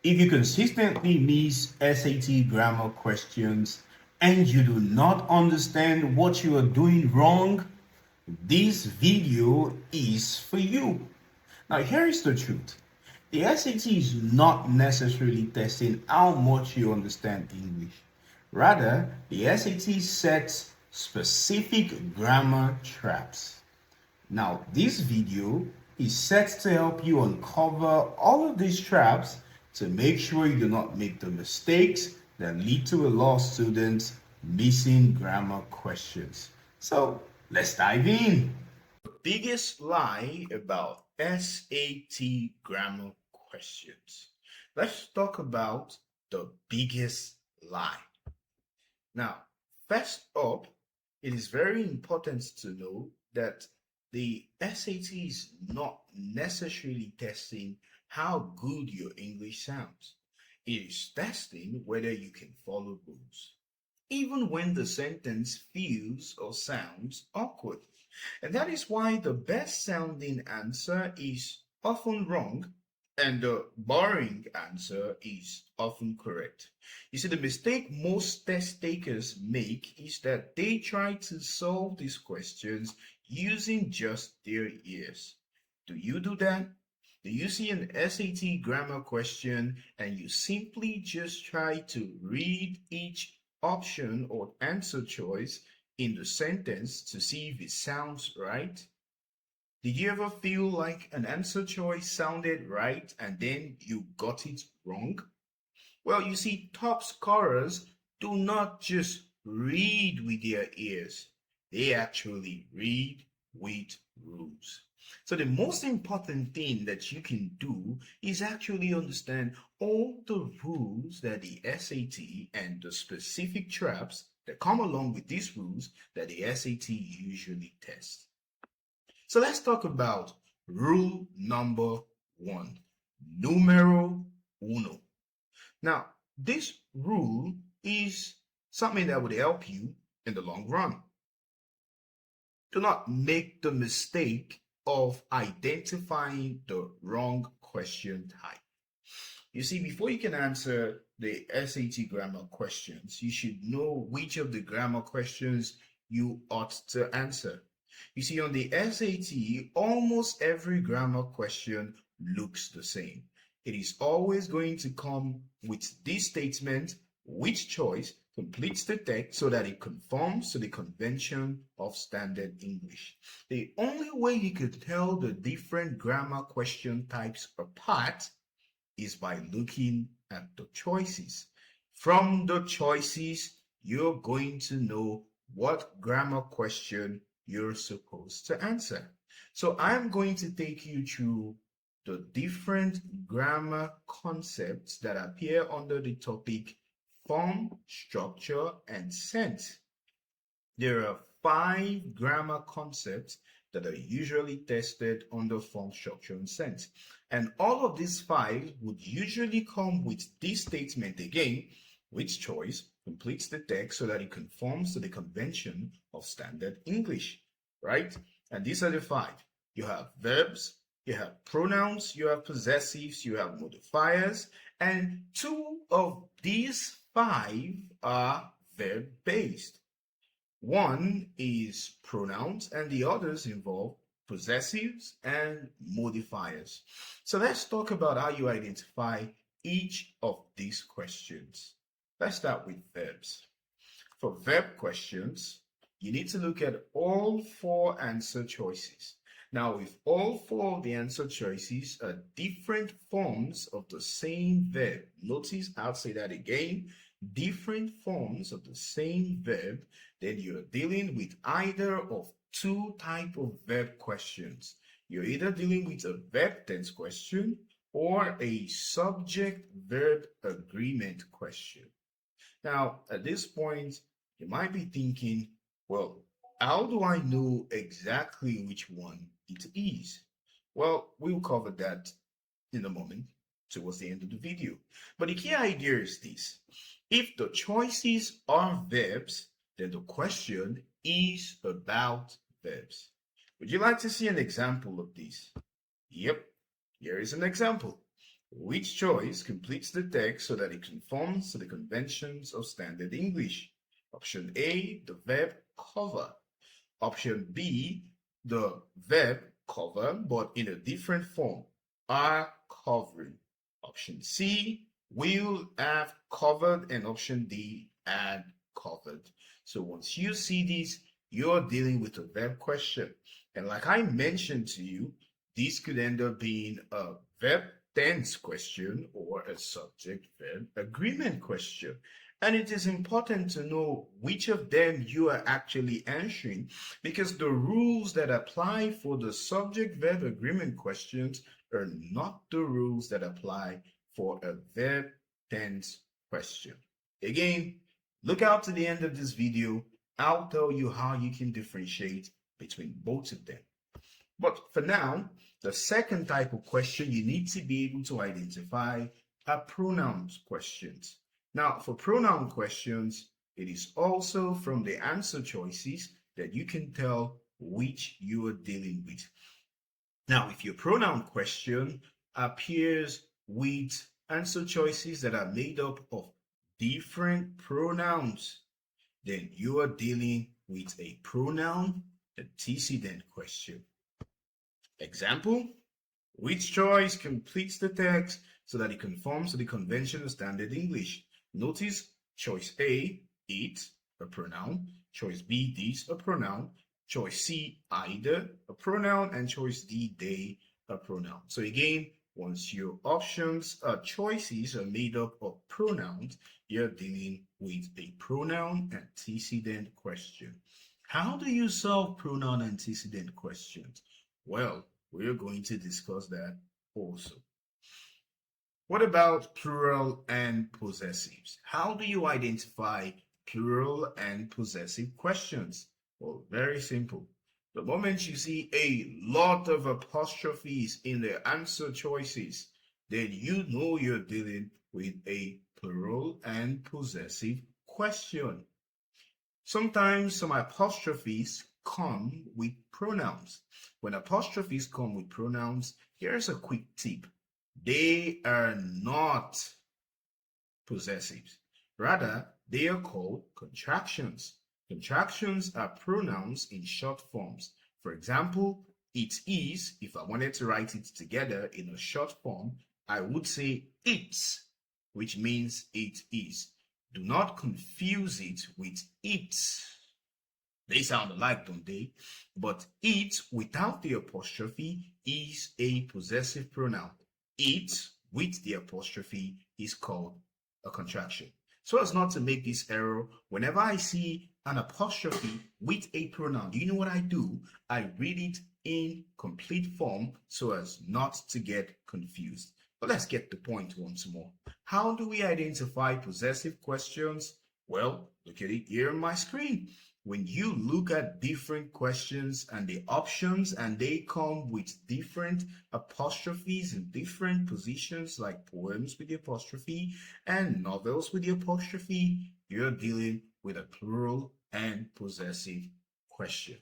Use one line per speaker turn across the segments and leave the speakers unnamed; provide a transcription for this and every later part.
If you consistently miss SAT grammar questions and you do not understand what you are doing wrong, this video is for you. Now, here is the truth. The SAT is not necessarily testing how much you understand English. Rather, the SAT sets specific grammar traps. Now, this video is set to help you uncover all of these traps to make sure you do not make the mistakes that lead to a lot of students missing grammar questions. So, let's dive in. The biggest lie about SAT grammar questions. Let's talk about the biggest lie. Now, first up, it is very important to know that the SAT is not necessarily testing how good your English sounds. It is testing whether you can follow rules, even when the sentence feels or sounds awkward. And that is why the best sounding answer is often wrong and the boring answer is often correct. You see, the mistake most test takers make is that they try to solve these questions using just their ears. Do you do that? Do you see an SAT grammar question and you simply just try to read each option or answer choice in the sentence to see if it sounds right? Did you ever feel like an answer choice sounded right and then you got it wrong? Well, you see, top scorers do not just read with their ears, they actually read with rules. So, the most important thing that you can do is actually understand all the rules that the SAT and the specific traps that come along with these rules that the SAT usually tests. So let's talk about rule number one, numero uno. Now, this rule is something that would help you in the long run. Do not make the mistake of identifying the wrong question type. You see, before you can answer the SAT grammar questions, you should know which of the grammar questions you ought to answer. You see, on the SAT, almost every grammar question looks the same. It is always going to come with this statement: which choice completes the text so that it conforms to the convention of standard English. The only way you could tell the different grammar question types apart is by looking at the choices. From the choices, you're going to know what grammar question you're supposed to answer. So I'm going to take you through the different grammar concepts that appear under the topic form, structure, and sense. There are 5 grammar concepts that are usually tested under form, structure, and sense. And all of these 5 would usually come with this statement again: which choice completes the text so that it conforms to the convention of standard English, right? And these are the 5. You have verbs, you have pronouns, you have possessives, you have modifiers, and 2 of these 5 are verb-based. One is pronouns and the others involve possessives and modifiers. So let's talk about how you identify each of these questions. Let's start with verbs. For verb questions, you need to look at all 4 answer choices. Now, if all 4 of the answer choices are different forms of the same verb, notice I'll say that again: different forms of the same verb, then you're dealing with either of 2 type of verb questions. You're either dealing with a verb tense question or a subject verb agreement question. Now, at this point, you might be thinking, well, how do I know exactly which one it is? Well, we'll cover that in a moment towards the end of the video. But the key idea is this: if the choices are verbs, then the question is about verbs. Would you like to see an example of this? Yep, here is an example. Which choice completes the text so that it conforms to the conventions of standard English? Option A, the verb cover. Option B, the verb cover, but in a different form, are covering. Option C, will have covered, and option D, had covered. So once you see this, you're dealing with a verb question. And like I mentioned to you, this could end up being a verb tense question or a subject verb agreement question. And it is important to know which of them you are actually answering, because the rules that apply for the subject verb agreement questions are not the rules that apply for a verb tense question. Again, look out to the end of this video. I'll tell you how you can differentiate between both of them. But for now, the second type of question you need to be able to identify are pronouns questions. Now, for pronoun questions, it is also from the answer choices that you can tell which you are dealing with. Now, if your pronoun question appears with answer choices that are made up of different pronouns, then you are dealing with a pronoun antecedent question. Example, which choice completes the text so that it conforms to the convention of standard English? Notice choice A, it, a pronoun. Choice B, this, a pronoun. Choice C, either, a pronoun. And choice D, they, a pronoun. So again, once your options choices are made up of pronouns, you're dealing with a pronoun antecedent question. How do you solve pronoun antecedent questions? Well, we're going to discuss that also. What about plural and possessives? How do you identify plural and possessive questions? Well, very simple. The moment you see a lot of apostrophes in the answer choices, then you know you're dealing with a plural and possessive question. Sometimes some apostrophes come with pronouns. When apostrophes come with pronouns, here's a quick tip. They are not possessives. Rather, they are called contractions. Contractions are pronouns in short forms. For example, it is, if I wanted to write it together in a short form, I would say it's, which means it is. Do not confuse it with its. They sound alike, don't they? But it without the apostrophe is a possessive pronoun. It with the apostrophe is called a contraction. So as not to make this error, whenever I see an apostrophe with a pronoun, do you know what I do? I read it in complete form so as not to get confused. But let's get the point once more. How do we identify possessive questions? Well, look at it here on my screen. When you look at different questions and the options and they come with different apostrophes in different positions, like poems with the apostrophe and novels with the apostrophe, you're dealing with a plural and possessive question.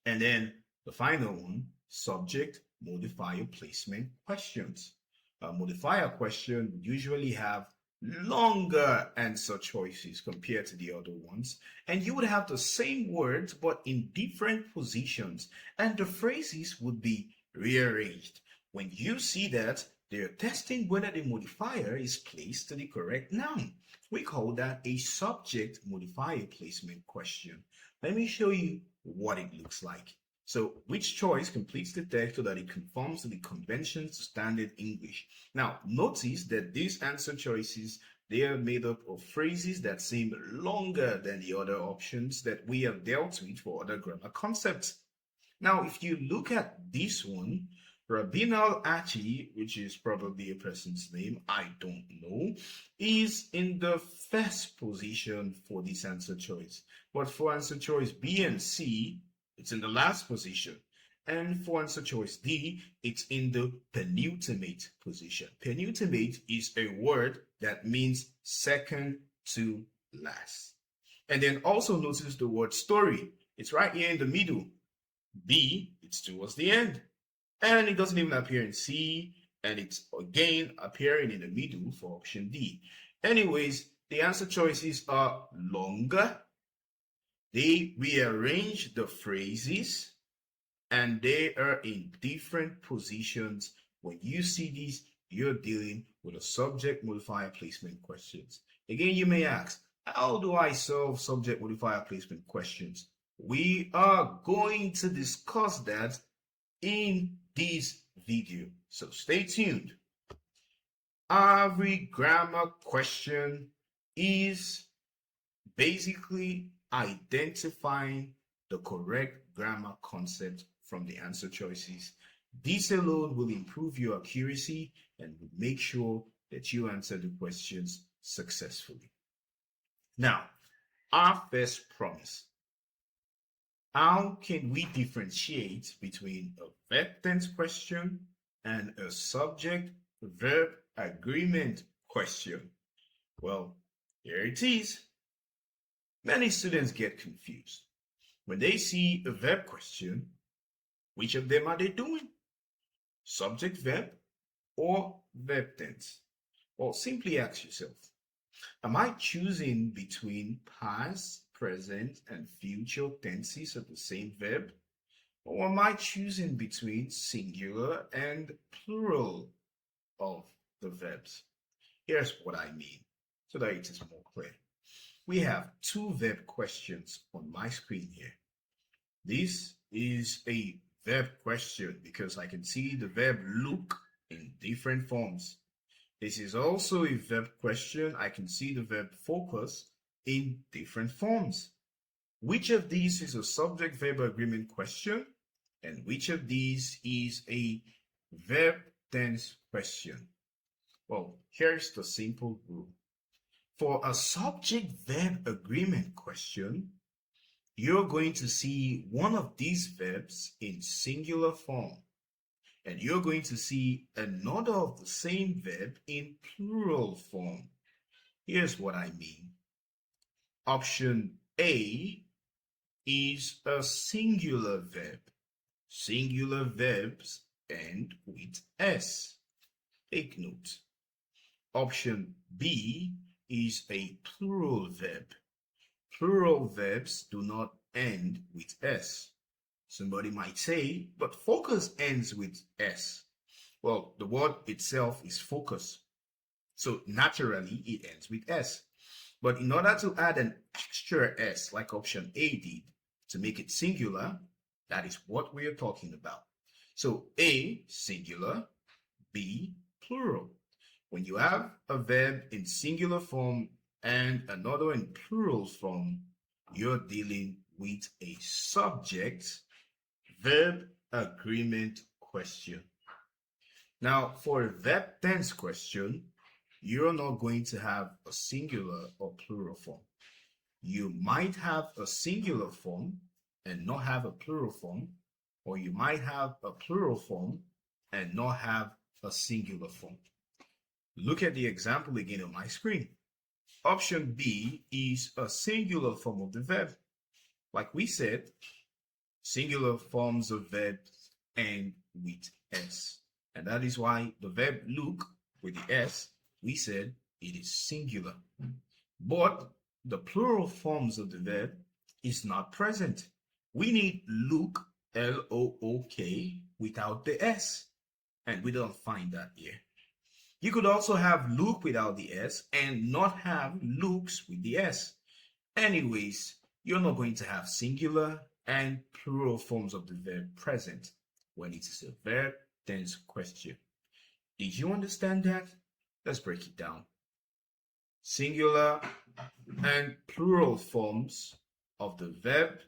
And then the final one, subject modifier placement questions. A modifier question would usually have longer answer choices compared to the other ones, and you would have the same words but in different positions, and the phrases would be rearranged. When you see that, they're testing whether the modifier is placed to the correct noun. We call that a subject modifier placement question. Let me show you what it looks like. So, which choice completes the text so that it conforms to the conventions of standard English? Now, notice that these answer choices, they are made up of phrases that seem longer than the other options that we have dealt with for other grammar concepts. Now, if you look at this one, Rabin al-Achi, which is probably a person's name, I don't know, is in the first position for this answer choice. But for answer choice B and C, it's in the last position. And for answer choice D, it's in the penultimate position. Penultimate is a word that means second to last. And then also notice the word story. It's right here in the middle. B, it's towards the end. And it doesn't even appear in C, and it's again appearing in the middle for option D. Anyways, the answer choices are longer, they rearrange the phrases, and they are in different positions. When you see these, you're dealing with a subject modifier placement questions. Again, you may ask, how do I solve subject modifier placement questions? We are going to discuss that in this video, so stay tuned. Every grammar question is basically identifying the correct grammar concept from the answer choices. This alone will improve your accuracy and will make sure that you answer the questions successfully. Now, our first promise. How can we differentiate between a verb tense question and a subject-verb agreement question? Well, here it is. Many students get confused. When they see a verb question, which of them are they doing? Subject verb or verb tense? Well, simply ask yourself, am I choosing between past, present, and future tenses of the same verb? Or am I choosing between singular and plural of the verbs? Here's what I mean, so that it is more clear. We have two verb questions on my screen here. This is a verb question because I can see the verb look in different forms. This is also a verb question. I can see the verb focus in different forms. Which of these is a subject-verb agreement question, and which of these is a verb tense question? Well, here's the simple rule. For a subject-verb agreement question, you're going to see one of these verbs in singular form, and you're going to see another of the same verb in plural form. Here's what I mean. Option A is a singular verb. Singular verbs end with S. Take note. Option B is a plural verb. Plural verbs do not end with S. Somebody might say, but focus ends with S. Well, the word itself is focus, so naturally it ends with S. But in order to add an extra S, like option A did, to make it singular, that is what we are talking about. So A, singular, B, plural. When you have a verb in singular form and another in plural form, you're dealing with a subject-verb agreement question. Now, for a verb tense question, you're not going to have a singular or plural form. You might have a singular form and not have a plural form, or you might have a plural form and not have a singular form. Look at the example again on my screen. Option B is a singular form of the verb. Like we said, singular forms of verbs end with S. And that is why the verb look with the S, we said it is singular. But the plural forms of the verb is not present. We need look, L-O-O-K, without the S. And we don't find that here. You could also have look without the S and not have looks with the S. Anyways, you're not going to have singular and plural forms of the verb present when it is a verb tense question. Did you understand that? Let's break it down. Singular and plural forms of the verb,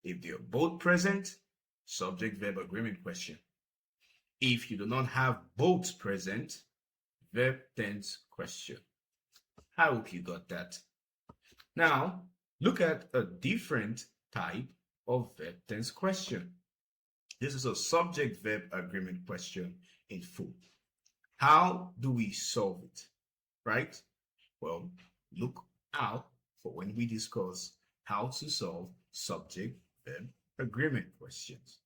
if they are both present, subject-verb agreement question. If you do not have both present, verb tense question. I hope you got that. Now, look at a different type of verb tense question. This is a subject-verb agreement question in full. How do we solve it, right? Well, look out for when we discuss how to solve subject-verb agreement questions.